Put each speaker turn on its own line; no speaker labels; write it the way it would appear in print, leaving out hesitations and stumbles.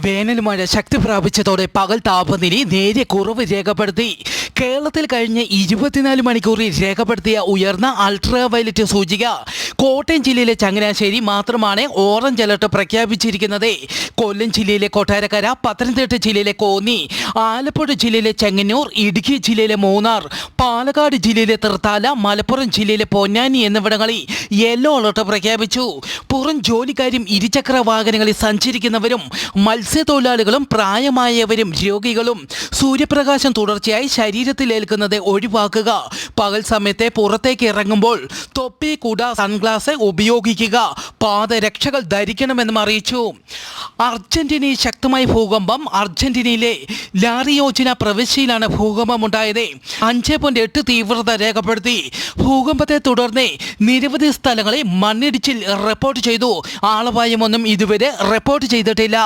വേനൽ മഴ ശക്തി പ്രാപിച്ചതോടെ പകൽ താപനില നേരിയ കുറവ് രേഖപ്പെടുത്തി. കേരളത്തിൽ കഴിഞ്ഞ 24 മണിക്കൂറിൽ രേഖപ്പെടുത്തിയ ഉയർന്ന അൾട്രാ വയലറ്റ് സൂചിക കോട്ടയം ജില്ലയിലെ ചങ്ങനാശ്ശേരി മാത്രമാണ് ഓറഞ്ച് അലർട്ട് പ്രഖ്യാപിച്ചിരിക്കുന്നത്. കൊല്ലം ജില്ലയിലെ കൊട്ടാരക്കര, പത്തനംതിട്ട ജില്ലയിലെ കോന്നി, ആലപ്പുഴ ജില്ലയിലെ ചെങ്ങന്നൂർ, ഇടുക്കി ജില്ലയിലെ മൂന്നാർ, പാലക്കാട് ജില്ലയിലെ തൃത്താല, മലപ്പുറം ജില്ലയിലെ പൊന്നാനി എന്നിവിടങ്ങളിൽ യെല്ലോ അലർട്ട് പ്രഖ്യാപിച്ചു. പുറം ജോലിക്കാരും ഇരുചക്ര വാഹനങ്ങളിൽ സഞ്ചരിക്കുന്നവരും മത്സ്യത്തൊഴിലാളികളും പ്രായമായവരും രോഗികളും സൂര്യപ്രകാശം തുടർച്ചയായി ശരീരത്തിൽ ഏൽക്കുന്നത് ഒഴിവാക്കുക. പകൽ സമയത്തെ പുറത്തേക്ക് ഇറങ്ങുമ്പോൾ തൊപ്പി, കുട, സൺഗ്ലാസ് ഉപയോഗിക്കുക. പാദരക്ഷകൾ ധരിക്കണമെന്നും അറിയിച്ചു. അർജന്റീനയിൽ ശക്തമായ ഭൂകമ്പം. അർജന്റീനയിലെ ലാറിയോജിന പ്രവിശ്യയിലാണ് ഭൂകമ്പമുണ്ടായത്. 5.8 തീവ്രത രേഖപ്പെടുത്തി. ഭൂകമ്പത്തെ തുടർന്ന് നിരവധി സ്ഥലങ്ങളിൽ മണ്ണിടിച്ചിൽ റിപ്പോർട്ട് ചെയ്തു. ആളപായമൊന്നും ഇതുവരെ റിപ്പോർട്ട് ചെയ്തിട്ടില്ല.